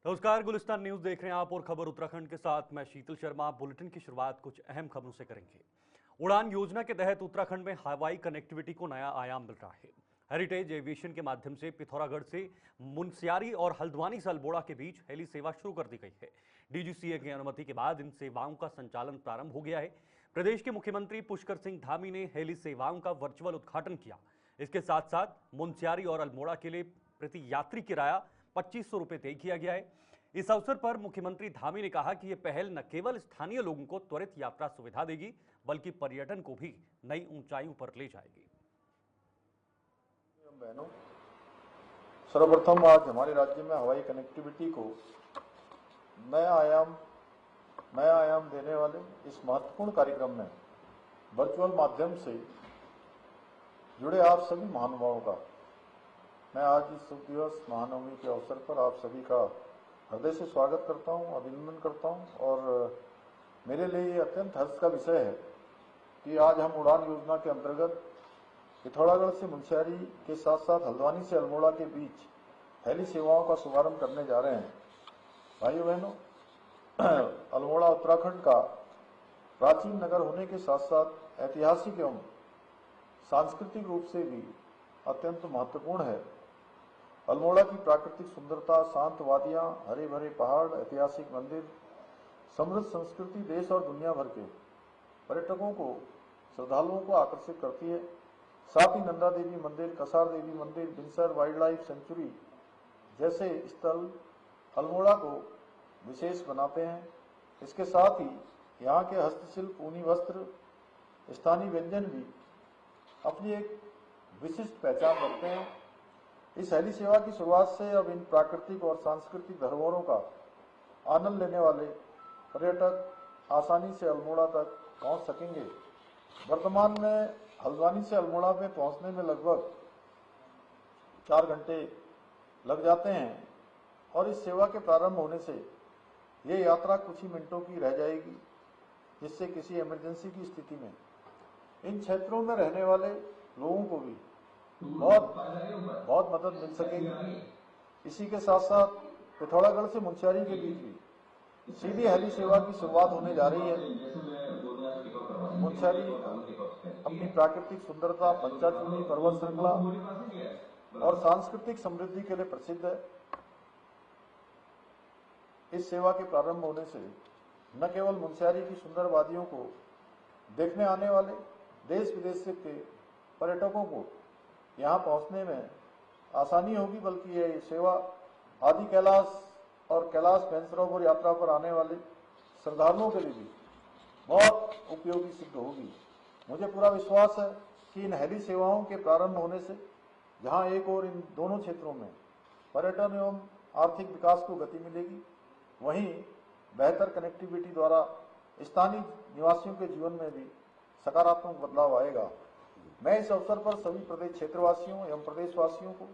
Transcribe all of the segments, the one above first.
नमस्कार, गुलिस्तान न्यूज देख रहे हैं आप और खबर उत्तराखंड के साथ मैं शीतल शर्मा। बुलेटिन की शुरुआत कुछ अहम खबरों से करेंगे। उड़ान योजना के तहत उत्तराखंड में हवाई कनेक्टिविटी को नया आयाम मिल रहा है। हेरिटेज एविएशन के माध्यम से पिथौरागढ़ से मुनस्यारी और हल्द्वानी से अल्मोड़ा के बीच हेली सेवा शुरू कर दी गई है। डीजीसीए की अनुमति के बाद इन सेवाओं का संचालन प्रारंभ हो गया है। प्रदेश के मुख्यमंत्री पुष्कर सिंह धामी ने हेली सेवाओं का वर्चुअल उद्घाटन किया। इसके साथ साथ मुनस्यारी और अल्मोड़ा के लिए प्रति यात्री किराया 2500 रुपए तय किया गया है। इस अवसर पर मुख्यमंत्री धामी ने कहा कि यह पहल न केवल स्थानीय लोगों को त्वरित यात्रा सुविधा देगी, बल्कि पर्यटन को भी नई ऊंचाइयों पर ले जाएगी। बहनों, सर्वप्रथम आज हमारे राज्य में हवाई कनेक्टिविटी को नया आयाम देने वाले इस महत्वपूर्ण कार्यक्रम में वर्चुअल माध्यम से जुड़े आप सभी महानुभावों का मैं आज इस शुभ दिवस महानवमी के अवसर पर आप सभी का हृदय से स्वागत करता हूं, अभिनंदन करता हूं। और मेरे लिए ये अत्यंत हर्ष का विषय है कि आज हम उड़ान योजना के अंतर्गत पिथौरागढ़ से मुनस्यारी के साथ साथ हल्द्वानी से अल्मोड़ा के बीच हेली सेवाओं का शुभारंभ करने जा रहे हैं। भाइयों बहनों, अल्मोड़ा उत्तराखंड का प्राचीन नगर होने के साथ साथ ऐतिहासिक एवं सांस्कृतिक रूप से भी अत्यंत महत्वपूर्ण है। अल्मोड़ा की प्राकृतिक सुंदरता, शांत वादियां, हरे भरे पहाड़, ऐतिहासिक मंदिर, समृद्ध संस्कृति देश और दुनिया भर के पर्यटकों को, श्रद्धालुओं को आकर्षित करती है। साथ ही नंदा देवी मंदिर, कसार देवी मंदिर, बिनसर वाइल्ड लाइफ सेंचुरी जैसे स्थल अल्मोड़ा को विशेष बनाते हैं। इसके साथ ही यहाँ के हस्तशिल्प, ऊनी वस्त्र, स्थानीय व्यंजन भी अपनी एक विशिष्ट पहचान रखते हैं। इस हेली सेवा की शुरुआत से अब इन प्राकृतिक और सांस्कृतिक धरोहरों का आनंद लेने वाले पर्यटक आसानी से अल्मोड़ा तक पहुंच सकेंगे। वर्तमान में हल्द्वानी से अल्मोड़ा में पहुंचने में लगभग 4 घंटे लग जाते हैं और इस सेवा के प्रारंभ होने से ये यात्रा कुछ ही मिनटों की रह जाएगी, जिससे किसी इमरजेंसी की स्थिति में इन क्षेत्रों में रहने वाले लोगों को भी बहुत मदद मिल सकेगी। इसी के साथ साथ पिथौरागढ़ से मुनस्यारी के बीच भी सीधी हेली सेवा की शुरुआत होने जा रही है। मुनस्यारी अपनी प्राकृतिक सुंदरता, पंचाचूली पर्वत श्रृंखला और सांस्कृतिक समृद्धि के लिए प्रसिद्ध है। इस सेवा के प्रारंभ होने से न केवल मुनस्यारी की सुंदर वादियों को देखने आने वाले देश विदेश के पर्यटकों को यहाँ पहुँचने में आसानी होगी, बल्कि ये सेवा आदि कैलाश और कैलाश मानसरोवर यात्रा पर आने वाले श्रद्धालुओं के लिए भी बहुत उपयोगी सिद्ध होगी। मुझे पूरा विश्वास है कि इन हेली सेवाओं के प्रारंभ होने से जहाँ एक और इन दोनों क्षेत्रों में पर्यटन एवं आर्थिक विकास को गति मिलेगी, वहीं बेहतर कनेक्टिविटी द्वारा स्थानीय निवासियों के जीवन में भी सकारात्मक बदलाव आएगा। मैं इस अवसर पर सभी प्रदेश क्षेत्रवासियों एवं प्रदेशवासियों को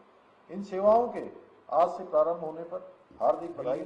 इन सेवाओं के आज से प्रारंभ होने पर हार्दिक बधाई।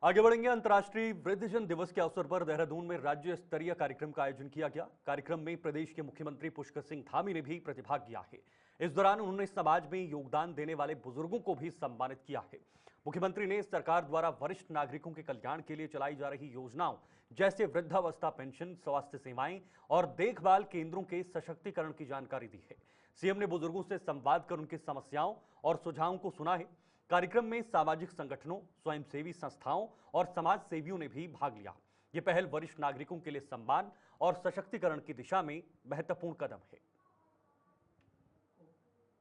आगे बढ़ेंगे। अंतर्राष्ट्रीय वृद्धजन दिवस के अवसर पर देहरादून में राज्य स्तरीय कार्यक्रम का आयोजन किया गया। कार्यक्रम में प्रदेश के मुख्यमंत्री पुष्कर सिंह धामी ने भी प्रतिभाग किया है। इस दौरान उन्होंने समाज में योगदान देने वाले बुजुर्गों को भी सम्मानित किया है। मुख्यमंत्री ने सरकार द्वारा वरिष्ठ नागरिकों के कल्याण के लिए चलाई जा रही योजनाओं जैसे वृद्धावस्था पेंशन, स्वास्थ्य सेवाएं और देखभाल केंद्रों के सशक्तिकरण की जानकारी दी है। सीएम ने बुजुर्गों से संवाद कर उनकी समस्याओं और सुझावों को सुना है। कार्यक्रम में सामाजिक संगठनों, स्वयंसेवी संस्थाओं और समाज सेवियों ने भी भाग लिया। ये पहल वरिष्ठ नागरिकों के लिए सम्मान और सशक्तिकरण की दिशा में महत्वपूर्ण कदम है।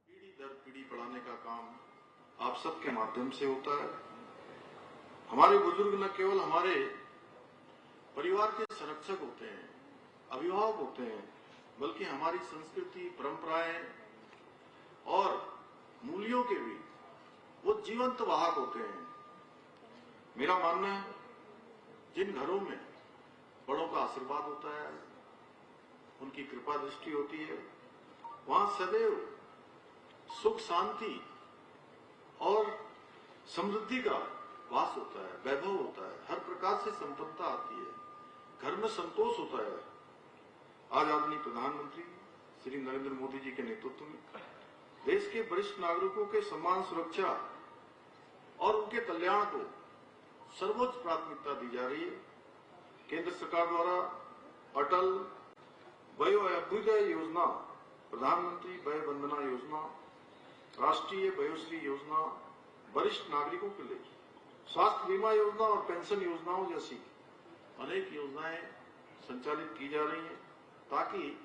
पीढ़ी दर पीढ़ी पढ़ाने का काम आप सबके माध्यम से होता है। हमारे बुजुर्ग न केवल हमारे परिवार के संरक्षक होते हैं, अभिभावक होते हैं, बल्कि हमारी संस्कृति, परंपराएं और मूल्यों के भी वो जीवंत वाहक होते हैं। मेरा मानना है, जिन घरों में बड़ों का आशीर्वाद होता है, उनकी कृपा दृष्टि होती है, वहां सदैव सुख, शांति और समृद्धि का वास होता है, वैभव होता है, हर प्रकार से संपन्नता आती है, घर में संतोष होता है। आज आदरणीय प्रधानमंत्री श्री नरेंद्र मोदी जी के नेतृत्व में देश के वरिष्ठ नागरिकों के सम्मान, सुरक्षा और उनके कल्याण को सर्वोच्च प्राथमिकता दी जा रही है। केंद्र सरकार द्वारा अटल वयो अभ्युदय योजना, प्रधानमंत्री वय वंदना योजना, राष्ट्रीय वयोश्री योजना, वरिष्ठ नागरिकों के लिए स्वास्थ्य बीमा योजना और पेंशन योजनाओं जैसी अनेक योजनाएं संचालित की जा रही हैं ताकि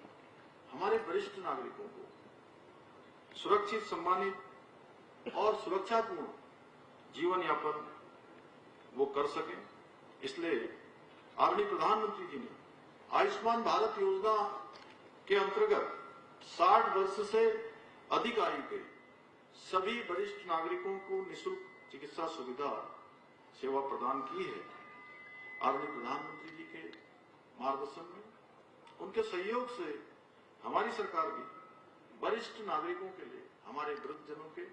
हमारे वरिष्ठ नागरिकों को सुरक्षित, सम्मानित और सुरक्षापूर्ण जीवन यापन वो कर सकें। इसलिए आदरणीय प्रधानमंत्री जी ने आयुष्मान भारत योजना के अंतर्गत 60 वर्ष से अधिक आयु के सभी वरिष्ठ नागरिकों को निःशुल्क चिकित्सा सुविधा सेवा प्रदान की है। आदरणीय प्रधानमंत्री जी के मार्गदर्शन में, उनके सहयोग से हमारी सरकार भी वरिष्ठ नागरिकों के लिए, हमारे वृद्धजनों के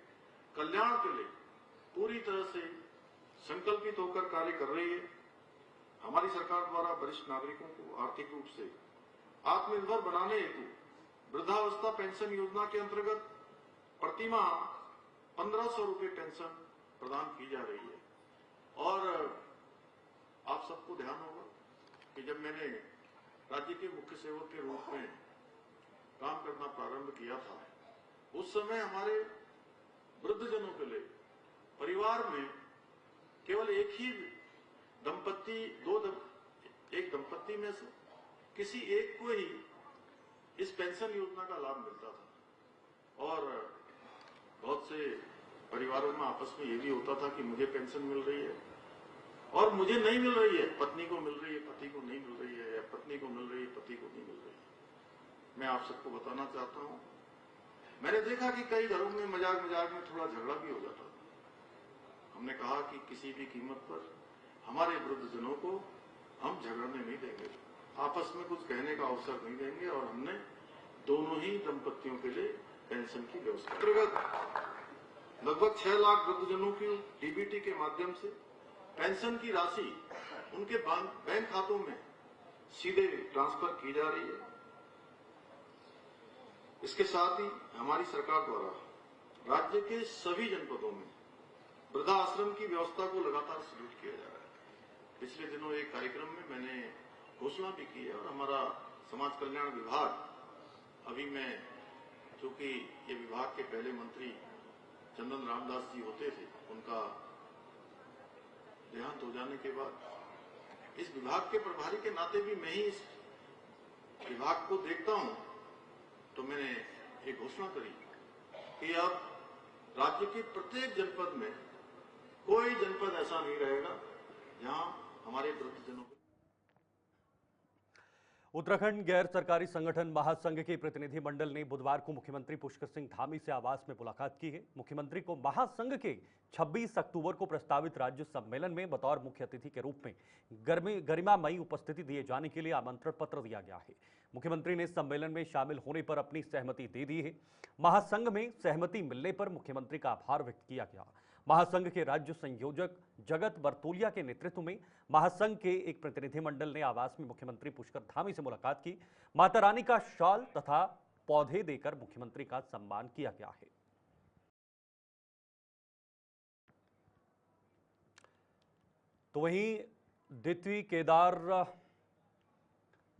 कल्याण के लिए पूरी तरह से संकल्पित होकर कार्य कर रही है। हमारी सरकार द्वारा वरिष्ठ नागरिकों को आर्थिक रूप से आत्मनिर्भर बनाने हेतु वृद्धावस्था पेंशन योजना के अंतर्गत प्रतिमाह 1500 रुपये पेंशन प्रदान की जा रही है। और आप सबको ध्यान होगा कि जब मैंने राज्य के मुख्य सेवक के रूप में काम करना प्रारंभ किया था, उस समय हमारे वृद्धजनों के लिए परिवार में केवल एक ही दंपत्ति, एक दंपत्ति में से किसी एक को ही इस पेंशन योजना का लाभ मिलता था। और बहुत से परिवारों में आपस में ये भी होता था कि मुझे पेंशन मिल रही है और मुझे नहीं मिल रही है, पत्नी को मिल रही है, पति को नहीं मिल रही है, या पत्नी को मिल रही है, पति को नहीं मिल रही है। मैं आप सबको बताना चाहता हूं, मैंने देखा कि कई घरों में मजाक मजाक में थोड़ा झगड़ा भी हो जाता था। हमने कहा कि किसी भी कीमत पर हमारे वृद्धजनों को हम झगड़ने नहीं देंगे, आपस में कुछ कहने का अवसर नहीं देंगे, और हमने दोनों ही दंपत्तियों के लिए पेंशन की व्यवस्था अंतर्गत लगभग 6 लाख वृद्धजनों की डीबीटी के माध्यम से पेंशन की राशि उनके बैंक खातों में सीधे ट्रांसफर की जा रही है। इसके साथ ही हमारी सरकार द्वारा राज्य के सभी जनपदों में वृद्धाश्रम की व्यवस्था को लगातार सुदृढ़ किया जा रहा है। पिछले दिनों एक कार्यक्रम में मैंने घोषणा भी की है, और हमारा समाज कल्याण विभाग, अभी मैं, चूंकि ये विभाग के पहले मंत्री चंदन रामदास जी होते थे, उनका देहांत हो जाने के बाद इस विभाग के प्रभारी के नाते भी मैं ही इस विभाग को देखता हूं, तो मैंने एक घोषणा करी कि अब राज्य के प्रत्येक जनपद में कोई जनपद ऐसा नहीं रहेगा जहां हमारे वृद्धजनों को। उत्तराखंड गैर सरकारी संगठन महासंघ के प्रतिनिधि मंडल ने बुधवार को मुख्यमंत्री पुष्कर सिंह धामी से आवास में मुलाकात की है। मुख्यमंत्री को महासंघ के 26 अक्टूबर को प्रस्तावित राज्य सम्मेलन में बतौर मुख्य अतिथि के रूप में गरिमामयी उपस्थिति दिए जाने के लिए आमंत्रण पत्र दिया गया है। मुख्यमंत्री ने सम्मेलन में शामिल होने पर अपनी सहमति दे दी है। महासंघ में सहमति मिलने पर मुख्यमंत्री का आभार व्यक्त किया गया। महासंघ के राज्य संयोजक जगत बरतोलिया के नेतृत्व में महासंघ के एक प्रतिनिधिमंडल ने आवास में मुख्यमंत्री पुष्कर धामी से मुलाकात की। माता रानी का शॉल तथा पौधे देकर मुख्यमंत्री का सम्मान किया गया है। तो वहीं द्वितीय केदार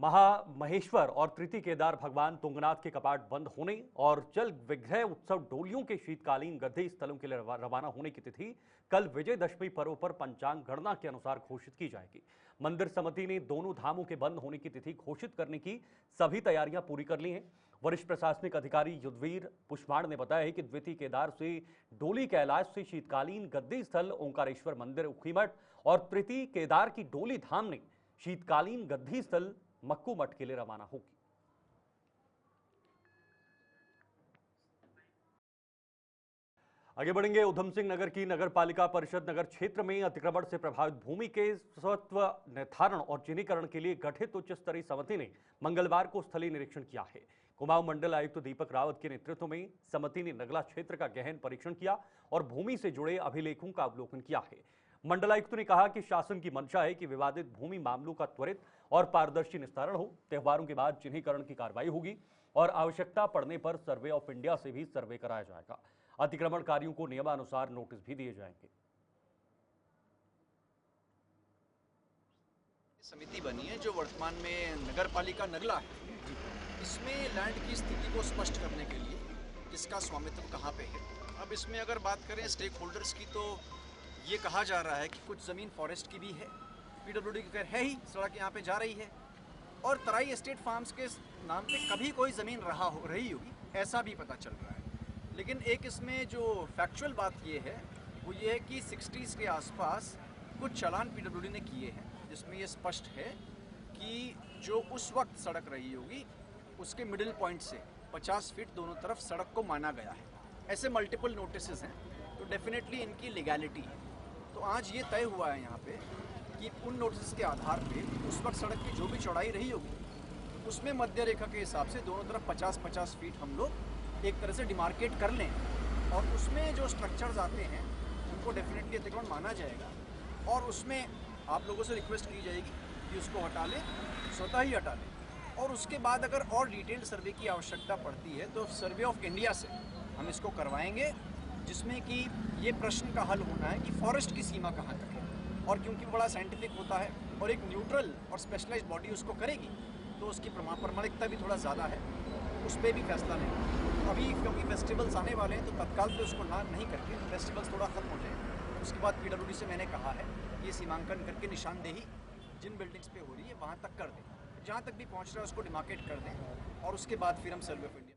महामहेश्वर और तृतीय केदार भगवान तुंगनाथ के कपाट बंद होने और जल विग्रह उत्सव डोलियों के शीतकालीन गद्दी स्थलों के लिए रवाना होने की तिथि कल विजयदशमी पर्व पर पंचांग गणना के अनुसार घोषित की जाएगी। मंदिर समिति ने दोनों धामों के बंद होने की तिथि घोषित करने की सभी तैयारियां पूरी कर ली हैं। वरिष्ठ प्रशासनिक अधिकारी युद्धवीर पुष्पाण ने बताया है कि द्वितीय केदार से डोली कैलाश से शीतकालीन गद्दी स्थल ओंकारेश्वर मंदिर उखीमठ और तृतीय केदार की डोली धाम ने शीतकालीन गद्दी स्थल मक्कू मठ के लिए रवाना होगी। आगे बढ़ेंगे। उधम सिंह नगर की नगर पालिका परिषद नगर क्षेत्र में अतिक्रमण से प्रभावित भूमि के स्वत्व निर्धारण और चिन्हीकरण के लिए गठित उच्च स्तरीय समिति ने मंगलवार को स्थलीय निरीक्षण किया है। कुमाऊं मंडल आयुक्त दीपक रावत के नेतृत्व में समिति ने नगला क्षेत्र का गहन परीक्षण किया और भूमि से जुड़े अभिलेखों का अवलोकन किया है। मंडलायुक्त ने कहा कि शासन की मंशा है कि विवादित भूमि मामलों का त्वरित और पारदर्शी निस्तारण हो। त्योहारों के बाद चिन्हीकरण की कार्रवाई होगी और आवश्यकता पड़ने पर सर्वे ऑफ इंडिया से भी सर्वे कराया जाएगा। अतिक्रमणकारियों को नियमानुसार नोटिस भी दिए जाएंगे। समिति बनी है जो वर्तमान में नगर पालिका नगला है, इसमें लैंड की स्थिति को स्पष्ट करने के लिए किसका स्वामित्व कहाँ पे है। अब इसमें अगर बात करें स्टेक होल्डर्स की, तो ये कहा जा रहा है कि कुछ ज़मीन फॉरेस्ट की भी है, पीडब्ल्यूडी की खैर है ही, सड़क यहाँ पे जा रही है, और तराई एस्टेट फार्म्स के नाम पे कभी कोई ज़मीन रही होगी ऐसा भी पता चल रहा है। लेकिन एक इसमें जो फैक्चुअल बात ये है वो ये है कि 60s के आसपास कुछ चालान पीडब्ल्यूडी ने किए हैं, जिसमें ये स्पष्ट है कि जो उस वक्त सड़क रही होगी उसके मिडिल पॉइंट से 50 फीट दोनों तरफ सड़क को माना गया है। ऐसे मल्टीपल नोटिसेस हैं, तो डेफिनेटली इनकी लीगैलिटी है। तो आज ये तय हुआ है यहाँ पे कि उन नोटिस के आधार पे उस वक्त सड़क की जो भी चौड़ाई रही होगी उसमें मध्य रेखा के हिसाब से दोनों तरफ 50-50 फीट हम लोग एक तरह से डिमार्केट कर लें, और उसमें जो स्ट्रक्चर्स आते हैं उनको डेफिनेटली अतिक्रमण माना जाएगा, और उसमें आप लोगों से रिक्वेस्ट की जाएगी कि उसको हटा लें, स्वतः ही हटा लें। और उसके बाद अगर और डिटेल्ड सर्वे की आवश्यकता पड़ती है तो सर्वे ऑफ इंडिया से हम इसको करवाएंगे, जिसमें कि ये प्रश्न का हल होना है कि फॉरेस्ट की सीमा कहाँ तक है, और क्योंकि बड़ा साइंटिफिक होता है और एक न्यूट्रल और स्पेशलाइज्ड बॉडी उसको करेगी तो उसकी प्रामाणिकता भी थोड़ा ज़्यादा है, उस पर भी फैसला लेना। अभी क्योंकि फेस्टिवल्स आने वाले हैं तो तत्काल पे उसको ना नहीं करके फेस्टिवल्स थोड़ा ख़त्म हो जाए, उसके बाद पीडब्ल्यूडी से मैंने कहा है ये सीमांकन करके निशानदेही जिन बिल्डिंग्स पे हो रही है वहाँ तक कर दें, जहाँ तक भी पहुँच रहा है उसको डिमार्केट कर दें, और उसके बाद फिर हम सर्वे ऑफ इंडिया।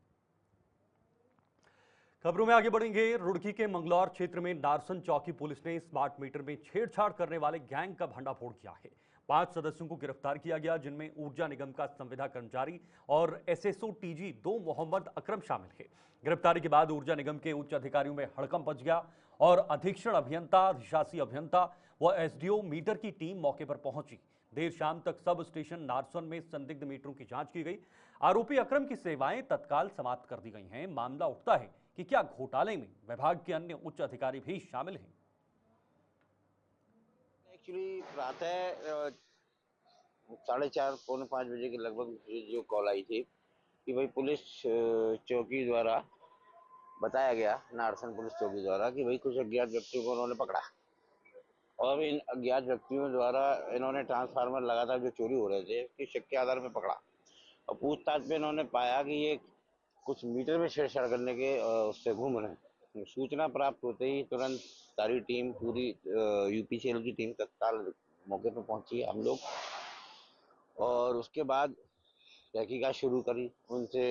खबरों में आगे बढ़ेंगे। रुड़की के मंगलौर क्षेत्र में नारसन चौकी पुलिस ने स्मार्ट मीटर में छेड़छाड़ करने वाले गैंग का भंडाफोड़ किया है। 5 सदस्यों को गिरफ्तार किया गया, जिनमें ऊर्जा निगम का संविदा कर्मचारी और एसएसओ टीजी 2 मोहम्मद अकरम शामिल है। गिरफ्तारी के बाद ऊर्जा निगम के उच्च अधिकारियों में हड़कंप मच गया और अधीक्षण अभियंता, अधिशासी अभियंता व एसडीओ मीटर की टीम मौके पर पहुंची। देर शाम तक सब स्टेशन नारसन में संदिग्ध मीटरों की जांच की गई। आरोपी अकरम की सेवाएं तत्काल समाप्त कर दी गई हैं। मामला उठता है कि क्या घोटाले में विभाग के अन्य उच्च अधिकारी भी शामिल हैं। एक्चुअली प्रातः 4:30 पौने 5 बजे के लगभग मुझे जो कॉल आई थी कि भाई पुलिस चौकी द्वारा बताया गया, नारसन पुलिस चौकी द्वारा, कि भाई कुछ अज्ञात व्यक्तियों को उन्होंने पकड़ा, और इन अज्ञात व्यक्तियों द्वारा इन्होंने ट्रांसफार्मर लगातार जो चोरी हो रहे थे उसके शक के आधार पर पकड़ा, और पूछताछ में इन्होंने पाया कि ये कुछ मीटर में छेड़छाड़ करने के उससे घूम रहे हैं। सूचना प्राप्त होते ही तुरंत सारी टीम, पूरी यूपीसीएल की टीम तत्काल मौके पर पहुंची, हम लोग, और उसके बाद तहकीकात शुरू करी। उनसे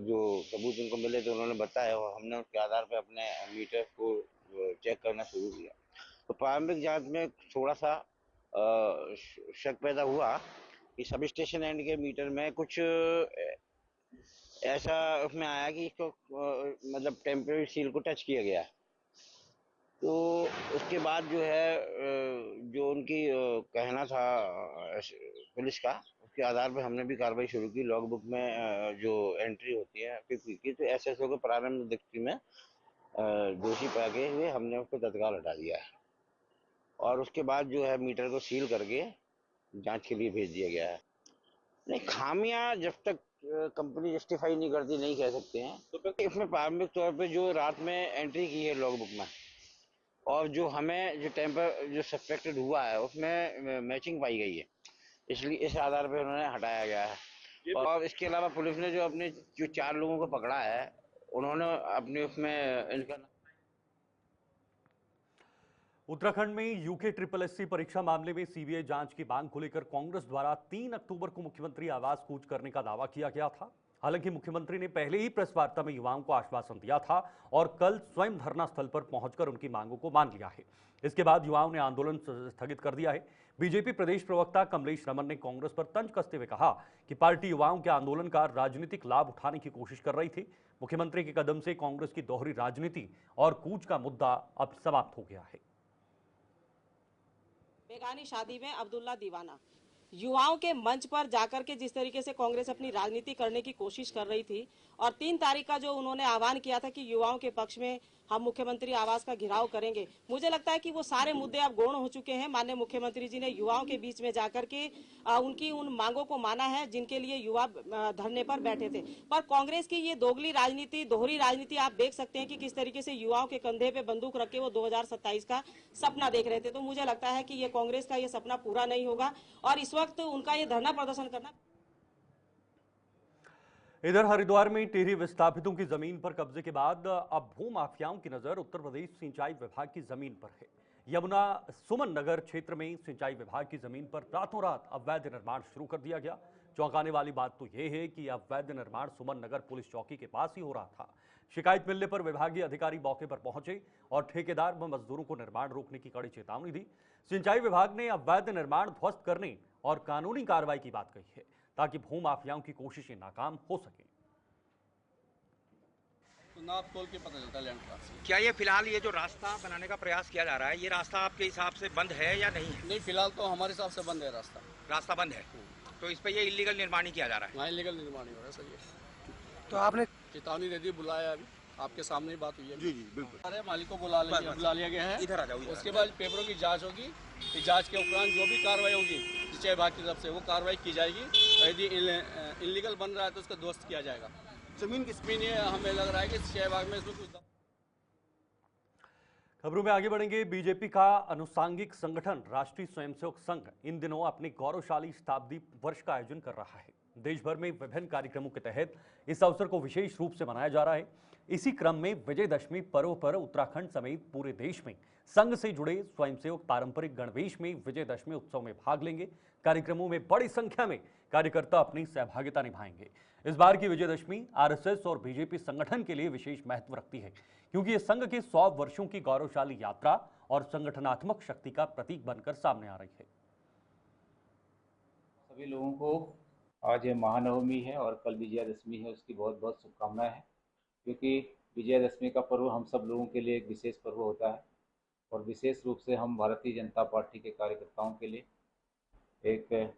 जो सबूत उनको मिले तो उन्होंने बताया, और हमने उसके आधार पर अपने मीटर को चेक करना शुरू किया। तो प्रारंभिक जांच में थोड़ा सा शक पैदा हुआ कि सब स्टेशन एंड के मीटर में कुछ ऐसा उसमें आया कि इसको मतलब टेम्परेरी सील को टच किया गया। तो उसके बाद जो है जो उनकी कहना था पुलिस का, उसके आधार पर हमने भी कार्रवाई शुरू की। लॉग बुक में जो एंट्री होती है की, तो एसएसओ के प्रारंभिक दृष्टि में दोषी पाए हुए हमने उसको तत्काल हटा दिया है, और उसके बाद जो है मीटर को सील करके जांच के लिए भेज दिया गया है। नहीं, खामियां जब तक कंपनी जस्टिफाई नहीं करती नहीं कह सकते हैं। तो इसमें प्रारंभिक तौर पे जो रात में एंट्री की है लॉग बुक में, और जो हमें जो सस्पेक्टेड हुआ है उसमें मैचिंग पाई गई है, इसलिए इस आधार पर उन्होंने हटाया गया है। और इसके अलावा पुलिस ने जो अपने जो 4 लोगों को पकड़ा है, उन्होंने अपने उसमें इनका उत्तराखंड में यूके SSSC परीक्षा मामले में सीबीआई जांच की मांग को लेकर कांग्रेस द्वारा 3 अक्टूबर को मुख्यमंत्री आवास कूच करने का दावा किया गया था। हालांकि मुख्यमंत्री ने पहले ही प्रेस वार्ता में युवाओं को आश्वासन दिया था और कल स्वयं धरना स्थल पर पहुंचकर उनकी मांगों को मान लिया है। इसके बाद युवाओं ने आंदोलन स्थगित कर दिया है। बीजेपी प्रदेश प्रवक्ता कमलेश रमन ने कांग्रेस पर तंज कसते हुए कहा कि पार्टी युवाओं के आंदोलन का राजनीतिक लाभ उठाने की कोशिश कर रही थी। मुख्यमंत्री के कदम से कांग्रेस की दोहरी राजनीति और कूच का मुद्दा अब समाप्त हो गया है। बेगानी शादी में अब्दुल्ला दीवाना युवाओं के मंच पर जाकर के जिस तरीके से कांग्रेस अपनी राजनीति करने की कोशिश कर रही थी और 3 तारीख का जो उन्होंने आह्वान किया था कि युवाओं के पक्ष में हम मुख्यमंत्री आवास का घेराव करेंगे, मुझे लगता है कि वो सारे मुद्दे अब गौण हो चुके हैं। माननीय मुख्यमंत्री जी ने युवाओं के बीच में जाकर के उनकी उन मांगों को माना है जिनके लिए युवा धरने पर बैठे थे। पर कांग्रेस की ये दोगली राजनीति, दोहरी राजनीति आप देख सकते हैं कि किस तरीके से युवाओं के कंधे पे बंदूक रख के वो 2027 का सपना देख रहे थे। तो मुझे लगता है कि ये कांग्रेस का ये सपना पूरा नहीं होगा और इस वक्त उनका ये धरना प्रदर्शन करना। इधर हरिद्वार में टिहरी विस्थापितों की जमीन पर कब्जे के बाद अब भू माफियाओं की नजर उत्तर प्रदेश सिंचाई विभाग की जमीन पर है। यमुना सुमन नगर क्षेत्र में सिंचाई विभाग की जमीन पर रातों रात अवैध निर्माण शुरू कर दिया गया। चौंकाने वाली बात तो यह है कि अवैध निर्माण सुमन नगर पुलिस चौकी के पास ही हो रहा था। शिकायत मिलने पर विभागीय अधिकारी मौके पर पहुंचे और ठेकेदार व मजदूरों को निर्माण रोकने की कड़ी चेतावनी दी। सिंचाई विभाग ने अवैध निर्माण ध्वस्त करने और कानूनी कार्रवाई की बात कही है ताकि भू माफियाओं की कोशिशें नाकाम हो सके। तो नाप तोल के पता चलता है लैंड क्लास। क्या ये फिलहाल ये जो रास्ता बनाने का प्रयास किया जा रहा है, ये रास्ता आपके हिसाब से बंद है या नहीं है? नहीं, फिलहाल तो हमारे हिसाब से बंद है रास्ता। रास्ता बंद है तो इस पे ये इलीगल निर्माण ही किया जा रहा है। वहाँ इलीगल निर्माण ही हो रहा है सर। ये तो आपने चेतावनी दे दी, बुलाया, अभी आपके सामने ही बात हुई है। जी जी बिल्कुल। अरे मालिक को बुला लिया गया है। इधर आ जाओ। उसके बाद पेपरों की जांच होगी। इस जांच के उपरांत जो भी कार्रवाई होगी सिंचाई विभाग की तरफ से वो कार्रवाई की जाएगी। यदि इलीगल बन रहा है तो उसका ध्वस्त किया जाएगा। जमीन किसमें नहीं है, हमें लग रहा है कि सिंचाई विभाग में इसमें कुछ। खबरों में आगे बढ़ेंगे। बीजेपी का अनुसांगिक संगठन राष्ट्रीय स्वयंसेवक संघ इन दिनों अपने गौरवशाली शताब्दी वर्ष का आयोजन कर रहा है। देश भर में विभिन्न कार्यक्रमों के तहत इस अवसर को विशेष रूप से मनाया जा रहा है। इसी क्रम में विजयदशमी पर्व पर उत्तराखंड समेत पूरे देश में संघ से जुड़े स्वयंसेवक पारंपरिक गणवेश में विजयदशमी उत्सव में भाग लेंगे। कार्यक्रमों में बड़ी संख्या में कार्यकर्ता अपनी सहभागिता निभाएंगे। इस बार की विजयदशमी आरएसएस और बीजेपी संगठन के लिए विशेष महत्व रखती है क्योंकि ये संघ के 100 वर्षों की गौरवशाली यात्रा और संगठनात्मक शक्ति का प्रतीक बनकर सामने आ रही है। सभी लोगों को आज महानवमी है और कल विजयादशमी है, उसकी बहुत बहुत शुभकामनाएं हैं क्योंकि विजयादशमी का पर्व हम सब लोगों के लिए एक विशेष पर्व होता है और विशेष रूप से हम भारतीय जनता पार्टी के कार्यकर्ताओं के लिए एक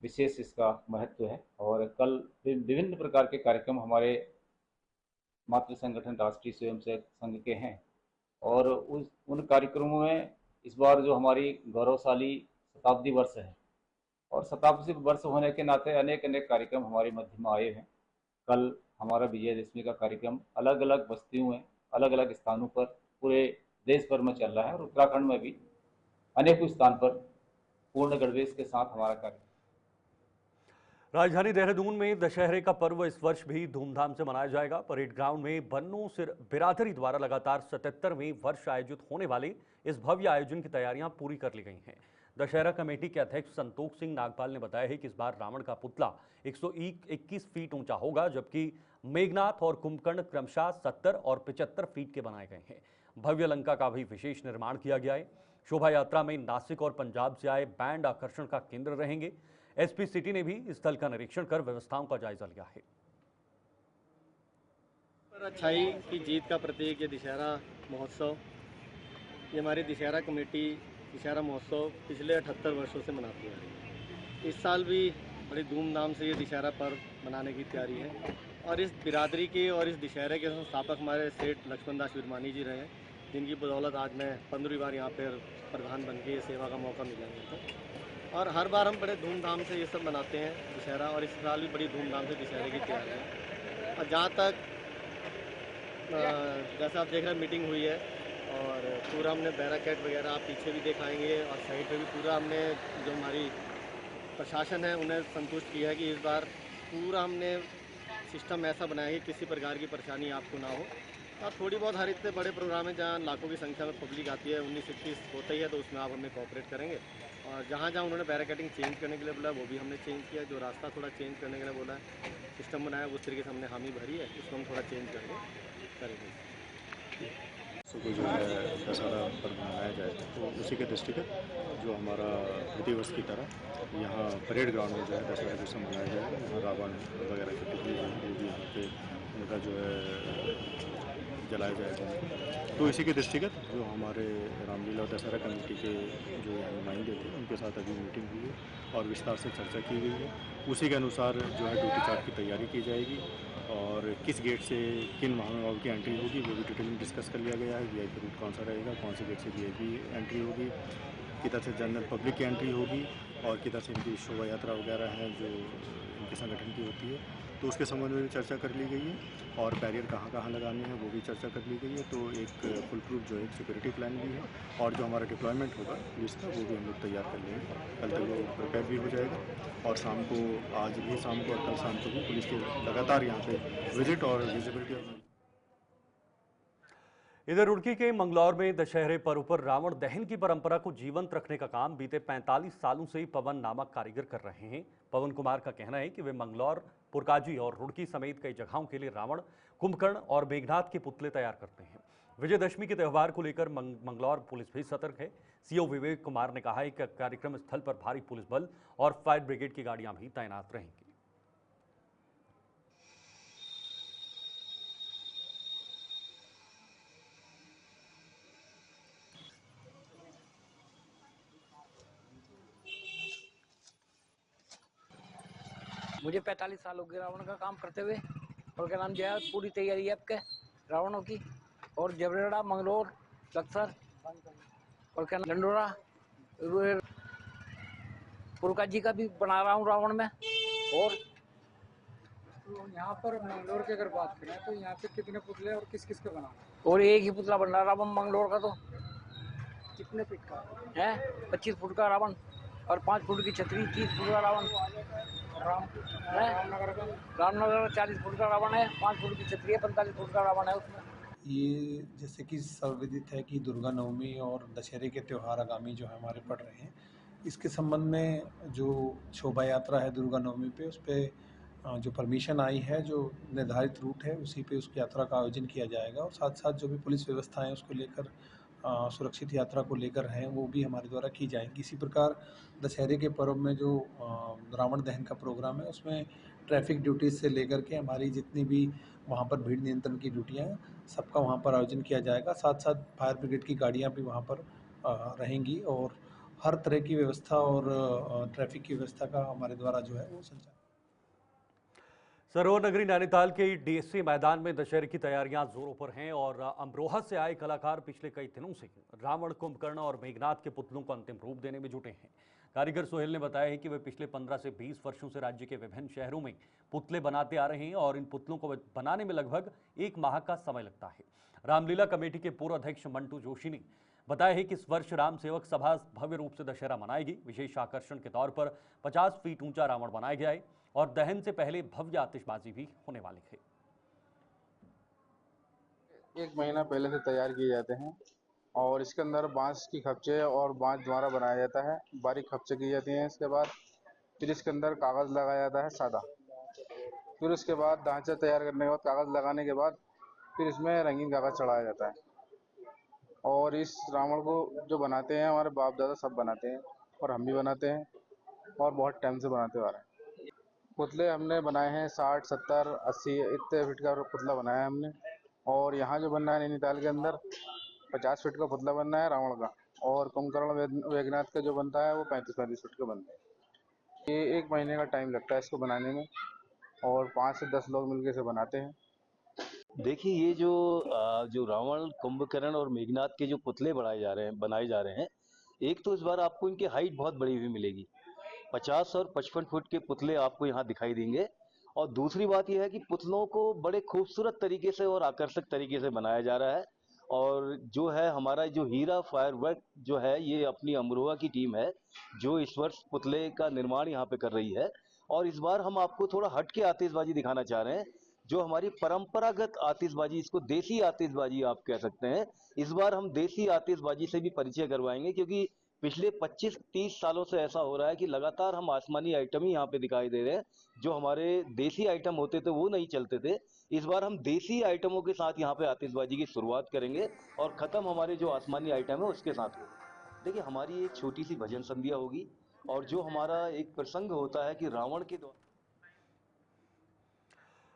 विशेष इसका महत्व है। और कल विभिन्न प्रकार के कार्यक्रम हमारे मातृ संगठन राष्ट्रीय स्वयंसेवक संघ के हैं और उन कार्यक्रमों में इस बार जो हमारी गौरवशाली शताब्दी वर्ष है और शताब्दी वर्ष होने के नाते अनेक अनेक कार्यक्रम हमारे मध्य में आए हैं। कल हमारा विजयदशमी का कार्यक्रम अलग अलग बस्तियों में अलग अलग स्थानों पर पूरे देश भर में चल रहा है और उत्तराखंड में भी अनेकों स्थान पर पूर्ण गणवेश के साथ हमारा कार्यक्रम। राजधानी देहरादून में दशहरे का पर्व इस वर्ष भी धूमधाम से मनाया जाएगा। परेड ग्राउंड में बन्नू सिर बिरादरी द्वारा लगातार 77वें वर्ष आयोजित होने वाले इस भव्य आयोजन की तैयारियां पूरी कर ली गई हैं। दशहरा कमेटी के अध्यक्ष संतोष सिंह नागपाल ने बताया है कि इस बार रावण का पुतला 121 फीट ऊंचा होगा, जबकि मेघनाथ और कुंभकर्ण क्रमशः 70 और 75 फीट के बनाए गए हैं। भव्य लंका का भी विशेष निर्माण किया गया है। शोभा यात्रा में नासिक और पंजाब से आए बैंड आकर्षण का केंद्र रहेंगे। एसपी सिटी ने भी इस स्थल का निरीक्षण कर व्यवस्थाओं का जायजा लिया है। अच्छाई की जीत का प्रतीक ये दशहरा महोत्सव, ये हमारी दशहरा कमेटी दशहरा महोत्सव पिछले 78 वर्षों से मनाती है। इस साल भी बड़ी धूमधाम से ये दशहरा पर्व मनाने की तैयारी है और इस बिरादरी के और इस दशहरे के संस्थापक हमारे सेठ लक्ष्मण दास विरमानी जी रहे हैं, जिनकी बदौलत आज मैं 15वीं बार यहाँ पर प्रधान बन के सेवा का मौका मिला है। और हर बार हम बड़े धूमधाम से ये सब मनाते हैं दशहरा और इस साल भी बड़ी धूमधाम से दशहरे की तैयारी है। और जहाँ तक जैसा आप देख रहे हैं मीटिंग हुई है और पूरा हमने बैराकेड वगैरह आप पीछे भी दिखाएंगे और साइड पे भी पूरा हमने जो हमारी प्रशासन है उन्हें संतुष्ट किया है कि इस बार पूरा हमने सिस्टम ऐसा बनाया है कि किसी प्रकार की परेशानी आपको ना हो। और थोड़ी बहुत हर इतने बड़े प्रोग्राम है जहाँ लाखों की संख्या में पब्लिक आती है, 19-21 होता ही है, तो उसमें आप हमें कोऑपरेट करेंगे। और जहाँ जहाँ उन्होंने बैरिकेडिंग चेंज करने के लिए बोला वो भी हमने चेंज किया, जो रास्ता थोड़ा चेंज करने के लिए बोला है सिस्टम बनाया उस तरीके से हमने हामी भरी है, उसको हम थोड़ा चेंज करके करेंगे। को जो है दशहरा पर्व मनाया जाए तो उसी के दृष्टिगत जो हमारा प्रतिवर्ष की तरह यहाँ परेड ग्राउंड में जो है दशहरा जैसे मनाया जाएगा। यहाँ रावण वगैरह के टुकड़े जो भी यहाँ पे उनका जो है जलाया जाएगा। तो इसी के दृष्टिगत जो हमारे रामलीला और दशहरा कमेटी के जो नुमाइंदे थे उनके साथ अभी मीटिंग हुई है और विस्तार से चर्चा की गई है। उसी के अनुसार जो है ड्यूटी चार्ट की तैयारी की जाएगी और किस गेट से किन महानुभावों की एंट्री होगी वो भी डिटेल में डिस्कस कर लिया गया है। वीआईपी रूट कौन सा रहेगा, कौन से गेट से वीआईपी एंट्री होगी, किधर से जनरल पब्लिक की एंट्री होगी और किधर से इनकी शोभा यात्रा वगैरह है जो इनके संगठन की होती है, तो उसके संबंध में भी चर्चा कर ली गई है। और बैरियर कहाँ कहाँ लगाने हैं वो भी चर्चा कर ली गई है। तो एक फुल प्रूफ जो है सिक्योरिटी प्लान भी है और जो हमारा डिप्लॉयमेंट होगा पुलिस का वो भी हम लोग तैयार कर लेंगे। कल तक वो प्रिपेयर भी हो जाएगा और शाम को, आज भी शाम को और कल शाम को भी पुलिस के लगातार यहाँ पे विजिट और विजिबिलिटी। इधर रुड़की के मंगलौर में दशहरे पर्व पर रावण दहन की परंपरा को जीवंत रखने का काम बीते 45 सालों से पवन नामक कारीगर कर रहे हैं। पवन कुमार का कहना है कि वे मंगलौर, पुरकाजी और रुड़की समेत कई जगहों के लिए रावण, कुंभकर्ण और मेघनाथ के पुतले तैयार करते हैं। विजयदशमी के त्यौहार को लेकर मंगलौर पुलिस भी सतर्क है। सीओ विवेक कुमार ने कहा है कि कार्यक्रम स्थल पर भारी पुलिस बल और फायर ब्रिगेड की गाड़ियां भी तैनात रहेंगी। मुझे 45 साल हो गए रावण का काम करते हुए और क्या नाम जो है पूरी तैयारी है आपके रावणों की। और जबरेड़ा, मंगलोर, लक्सर और क्या लंडोरा, पुरका जी का भी बना रहा हूँ रावण में। और तो यहाँ पर मंगलोर की अगर बात करें तो यहाँ पे कितने पुतले और किस किस के बना? और एक ही पुतला बन रहा रावण मंगलोर का। तो कितने फीट का है? 25 फुट का रावण और 5 फुट की छतरी, 30 फुट का रावण। रामनगर का 40 फुट का रावण है, 5 फुट की छतरी है, 45 फुट का रावण है उसमें। ये जैसे कि सर्वविदित है कि दुर्गा नवमी और दशहरे के त्यौहार आगामी जो है हमारे पड़ रहे हैं, इसके संबंध में जो शोभा यात्रा है दुर्गा नवमी पे, उस पर जो परमिशन आई है, जो निर्धारित रूट है उसी पे उसकी यात्रा का आयोजन किया जाएगा। और साथ साथ जो भी पुलिस व्यवस्थाएं उसको लेकर सुरक्षित यात्रा को लेकर हैं वो भी हमारे द्वारा की जाएंगी। इसी प्रकार दशहरे के पर्व में जो रावण दहन का प्रोग्राम है उसमें ट्रैफिक ड्यूटीज़ से लेकर के हमारी जितनी भी वहाँ पर भीड़ नियंत्रण की ड्यूटियाँ हैं सबका वहाँ पर आयोजन किया जाएगा। साथ साथ फायर ब्रिगेड की गाड़ियाँ भी वहाँ पर रहेंगी और हर तरह की व्यवस्था और ट्रैफिक की व्यवस्था का हमारे द्वारा जो है वो संचालन। सरोवर नगरी नैनीताल के डीएससी मैदान में दशहरे की तैयारियां जोरों पर हैं और अमरोहा से आए कलाकार पिछले कई दिनों से रावण, कुंभकर्ण और मेघनाथ के पुतलों को अंतिम रूप देने में जुटे हैं। कारीगर सोहेल ने बताया है कि वे पिछले 15 से 20 वर्षों से राज्य के विभिन्न शहरों में पुतले बनाते आ रहे हैं और इन पुतलों को बनाने में लगभग 1 माह का समय लगता है। रामलीला कमेटी के पूर्व अध्यक्ष मंटू जोशी ने बताया है कि इस वर्ष राम सेवक सभा भव्य रूप से दशहरा मनाएगी। विशेष आकर्षण के तौर पर 50 फीट ऊंचा रावण बनाया गया है और दहन से पहले भव्य आतिशबाजी भी होने वाली है। 1 महीना पहले से तैयार किए जाते हैं और इसके अंदर बांस की खपचे और बांस द्वारा बनाया जाता है। बारीक खपचे की जाती हैं। इसके बाद फिर इसके अंदर कागज लगाया जाता है सादा। फिर उसके बाद ढांचा तैयार करने के बाद, कागज लगाने के बाद फिर इसमें रंगीन कागज चढ़ाया जाता है। और इस रावण को जो बनाते हैं हमारे बाप दादा सब बनाते हैं और हम भी बनाते हैं और बहुत टाइम से बनाते आ रहे हैं। पुतले हमने बनाए हैं 60, 70, 80 इतने फीट का पुतला बनाया है हमने। और यहाँ जो बनना है नैनीताल के अंदर 50 फीट का पुतला बनना है रावण का। और कुंभकर्ण मेघनाथ का जो बनता है वो 35-35 फीट का बनता है। ये 1 महीने का टाइम लगता है इसको बनाने में और 5 से 10 लोग मिलकर इसे बनाते हैं। देखिए ये जो रावण, कुंभकर्ण और मेघनाथ के जो पुतले बनाए जा रहे हैं, एक तो इस बार आपको इनकी हाइट बहुत बड़ी हुई मिलेगी। 50 और 55 फुट के पुतले आपको यहाँ दिखाई देंगे। और दूसरी बात यह है कि पुतलों को बड़े खूबसूरत तरीके से और आकर्षक तरीके से बनाया जा रहा है। और जो है हमारा जो हीरा फायरवर्क जो है, ये अपनी अमरोहा की टीम है जो इस वर्ष पुतले का निर्माण यहाँ पे कर रही है। और इस बार हम आपको थोड़ा हट के आतिशबाजी दिखाना चाह रहे हैं, जो हमारी परंपरागत आतिशबाजी, इसको देसी आतिशबाजी आप कह सकते हैं। इस बार हम देसी आतिशबाजी से भी परिचय करवाएंगे, क्योंकि पिछले 25-30 सालों से ऐसा हो रहा है कि लगातार हम आसमानी आइटम ही यहाँ पे दिखाई दे रहे हैं। जो हमारे देसी आइटम होते थे वो नहीं चलते थे। इस बार हम देसी आइटमों के साथ यहाँ पे आतिशबाजी की शुरुआत करेंगे और खत्म हमारे जो आसमानी आइटम है उसके साथ होगा। देखिए हमारी एक छोटी सी भजन संध्या होगी और जो हमारा एक प्रसंग होता है कि रावण के द्वारा।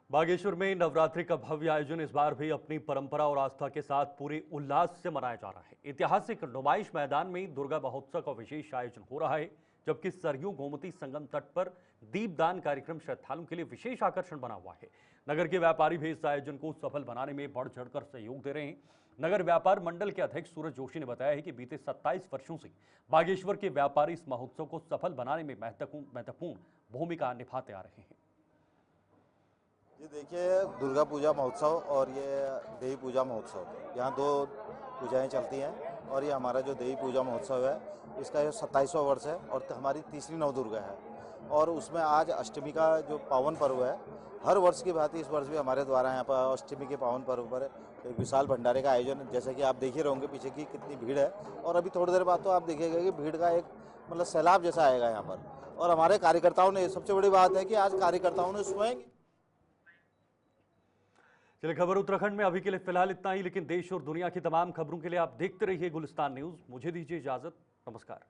बागेश्वर में नवरात्रि का भव्य आयोजन इस बार भी अपनी परंपरा और आस्था के साथ पूरे उल्लास से मनाया जा रहा है। ऐतिहासिक नुमाइश मैदान में दुर्गा महोत्सव का विशेष आयोजन हो रहा है, जबकि सरयू गोमती संगम तट पर दीपदान कार्यक्रम श्रद्धालुओं के लिए विशेष आकर्षण बना हुआ है। नगर के व्यापारी भी इस आयोजन को सफल बनाने में बढ़ चढ़कर सहयोग दे रहे हैं। नगर व्यापार मंडल के अध्यक्ष सूरज जोशी ने बताया है कि बीते 27 वर्षों से बागेश्वर के व्यापारी इस महोत्सव को सफल बनाने में महत्वपूर्ण भूमिका निभाते आ रहे हैं। ये देखिए, दुर्गा पूजा महोत्सव और ये देवी पूजा महोत्सव, यहाँ दो पूजाएं चलती हैं और ये हमारा जो देवी पूजा महोत्सव है इसका ये 27वां वर्ष है और हमारी तीसरी नवदुर्गा है और उसमें आज अष्टमी का जो पावन पर्व है, हर वर्ष की भांति इस वर्ष भी हमारे द्वारा यहाँ पर अष्टमी के पावन पर्व पर एक विशाल भंडारे का आयोजन, जैसे कि आप देख ही रहोगे पीछे की कितनी भीड़ है और अभी थोड़ी देर बाद तो आप देखिएगा कि भीड़ का एक मतलब सैलाब जैसा आएगा यहाँ पर। और हमारे कार्यकर्ताओं ने, सबसे बड़ी बात है कि आज कार्यकर्ताओं ने स्वयं। चलिए, खबर उत्तराखंड में अभी के लिए फिलहाल इतना ही, लेकिन देश और दुनिया की तमाम खबरों के लिए आप देखते रहिए गुलिस्तान न्यूज। मुझे दीजिए इजाजत, नमस्कार।